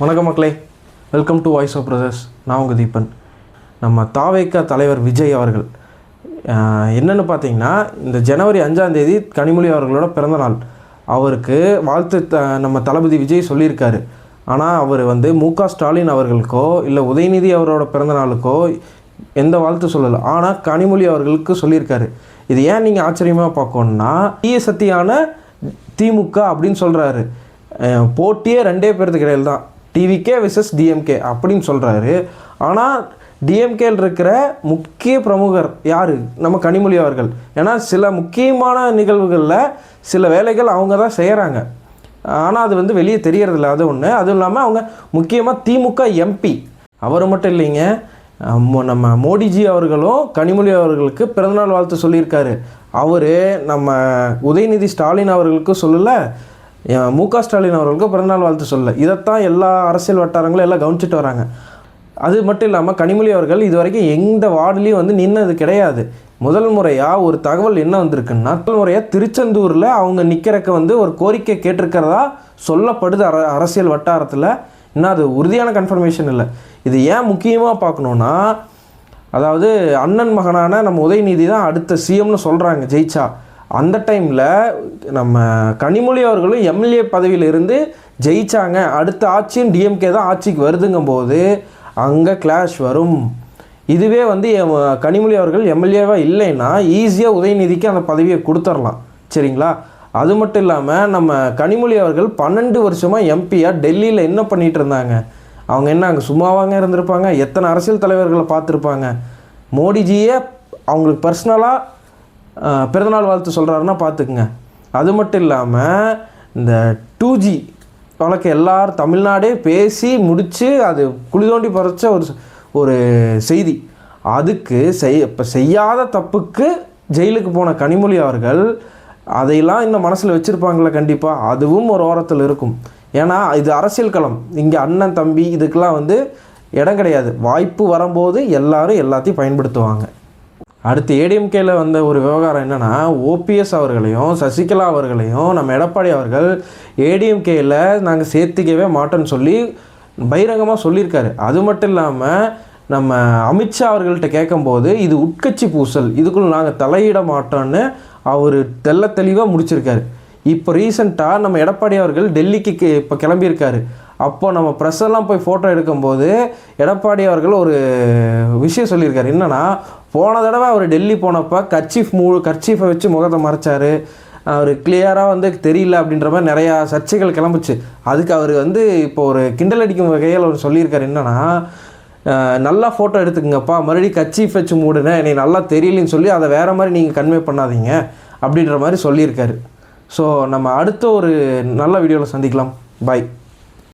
வணக்கம் மக்களே, welcome to voice of brothers. நான் உங்கள் தீபன். நம்ம தாவேக்கா தலைவர் விஜய் அவர்கள் என்னென்னு பார்த்தீங்கன்னா, இந்த ஜனவரி 5ஆம் தேதி கனிமொழி அவர்களோட பிறந்தநாள். அவருக்கு வாழ்த்து நம்ம தளபதி விஜய் சொல்லியிருக்காரு. ஆனால் அவர் மு.க. ஸ்டாலின் அவர்களுக்கோ இல்லை உதயநிதி அவரோட பிறந்தநாளுக்கோ எந்த வாழ்த்து சொல்லலை. ஆனால் கனிமொழி அவர்களுக்கு சொல்லியிருக்காரு. இது ஏன் நீங்கள் ஆச்சரியமாக பார்க்கணுன்னா, தீய சக்தியான திமுக அப்படின்னு சொல்கிறாரு. போட்டியே 2 பேருக்கு இடையில் தான், டிவிகே விசஸ் டிஎம்கே அப்படின்னு சொல்கிறாரு. ஆனால் டிஎம்கேயில் இருக்கிற முக்கிய பிரமுகர் யார்? நம்ம கனிமொழி அவர்கள். ஏன்னா சில முக்கியமான நிகழ்வுகளில் சில வேலைகள் அவங்க தான் செய்கிறாங்க. ஆனால் அது வெளியே தெரியறதில்ல. அது ஒன்று. அதுவும் இல்லாமல் அவங்க முக்கியமாக திமுக எம்பி. அவர் மட்டும் இல்லைங்க, நம்ம மோடிஜி அவர்களும் கனிமொழி அவர்களுக்கு பிறந்தநாள் வாழ்த்து சொல்லியிருக்காரு. அவர் நம்ம உதயநிதி ஸ்டாலின் அவர்களுக்கு சொல்லலை, மு.க. ஸ்டாலின் அவர்களுக்கு பிறந்தநாள் வாழ்த்து சொல்லலை. இதைத்தான் எல்லா அரசியல் வட்டாரங்களும் எல்லாம் கவனிச்சிட்டு வராங்க. அது மட்டும் இல்லாமல் கனிமொழி அவர்கள் இது வரைக்கும் எந்த வார்டுலேயும் நின்னது கிடையாது. முதல் முறையாக ஒரு தகவல் என்ன வந்திருக்குன்னா, முதல் முறையாக திருச்செந்தூரில் அவங்க நிற்கிறக்க ஒரு கோரிக்கை கேட்டிருக்கிறதா சொல்லப்படுது அரசியல் வட்டாரத்தில். இன்னும் அது உறுதியான கன்ஃபர்மேஷன் இல்லை. இது ஏன் முக்கியமாக பார்க்கணுன்னா, அதாவது அண்ணன் மகனான நம்ம உதயநிதி தான் அடுத்த சிஎம்னு சொல்கிறாங்க ஜெயிச்சா. அந்த டைமில் நம்ம கனிமொழி அவர்களும் எம்எல்ஏ பதவியிலிருந்து ஜெயித்தாங்க. அடுத்த ஆட்சியும் டிஎம்கே தான் ஆட்சிக்கு வருதுங்கும்போது அங்கே கிளாஷ் வரும். இதுவே கனிமொழி அவர்கள் எம்எல்ஏவாக இல்லைன்னா ஈஸியாக உதயநிதிக்கு அந்த பதவியை கொடுத்துடலாம். சரிங்களா? அது மட்டும் இல்லாமல் நம்ம கனிமொழி அவர்கள் 12 வருஷமாக எம்பியாக டெல்லியில் என்ன பண்ணிகிட்டு இருந்தாங்க? அவங்க என்ன அங்கே சும்மாவாங்க இருந்திருப்பாங்க? எத்தனை அரசியல் தலைவர்களை பார்த்துருப்பாங்க? மோடிஜியே அவங்களுக்கு பர்சனலாக பிறந்தநாள் வாழ்த்து சொல்கிறாருன்னா பார்த்துக்குங்க. அது மட்டும் இல்லாமல் இந்த 2G வழக்கு எல்லாரும் தமிழ்நாடே பேசி முடித்து அது குழி தோண்டி பறிச்ச ஒரு செய்தி. அதுக்கு செய்யாத தப்புக்கு ஜெயிலுக்கு போன கனிமொழி அவர்கள் அதையெல்லாம் இன்னும் மனசில் வச்சுருப்பாங்களே கண்டிப்பாக. அதுவும் ஒரு ஓரத்தில் இருக்கும். ஏன்னா இது அரசியல் களம். இங்கே அண்ணன் தம்பி இதுக்கெல்லாம் இடம் கிடையாது. வாய்ப்பு வரும்போது எல்லாரும் எல்லாத்தையும் பயன்படுத்துவாங்க. அடுத்து ஏடிஎம்கேயில் ஒரு விவகாரம் என்னென்னா, ஓபிஎஸ் அவர்களையும் சசிகலா அவர்களையும் நம்ம எடப்பாடி அவர்கள் ஏடிஎம்கேயில் நாங்கள் சேர்த்துக்கவே மாட்டோன்னு சொல்லி பகிரங்கமாக சொல்லியிருக்காரு. அது மட்டும் இல்லாமல் நம்ம அமித்ஷா அவர்கள்ட்ட கேட்கும்போது இது உட்கட்சி பூசல், இதுக்குள்ள நாங்கள் தலையிட மாட்டோன்னு அவர் தெளிவாக முடிச்சிருக்காரு. இப்போ ரீசெண்டாக நம்ம எடப்பாடி அவர்கள் டெல்லிக்கு இப்போ கிளம்பியிருக்காரு. அப்போ நம்ம ப்ரெஸ்ஸெல்லாம் போய் ஃபோட்டோ எடுக்கும்போது எடப்பாடி அவர்கள் ஒரு விஷயம் சொல்லியிருக்காரு. என்னென்னா, போன தடவை அவர் டெல்லி போனப்போ கர்ச்சீஃபை வச்சு முகத்தை மறைச்சார். அவர் கிளியராக தெரியல அப்படின்ற மாதிரி நிறையா சர்ச்சைகள் கிளம்புச்சு. அதுக்கு அவர் இப்போ ஒரு கிண்டல் அடிக்கும் வகையில் அவர் சொல்லியிருக்காரு. என்னென்னா, நல்லா ஃபோட்டோ எடுத்துக்கங்கப்பா, மறுபடியும் கர்ச்சீஃப் வச்சு மூடுனேன், என்னை நல்லா தெரியலன்னு சொல்லி அதை வேறு மாதிரி நீங்கள் கன்வே பண்ணாதீங்க அப்படின்ற மாதிரி சொல்லியிருக்காரு. ஸோ நம்ம அடுத்த ஒரு நல்ல வீடியோவில் சந்திக்கலாம். பாய்.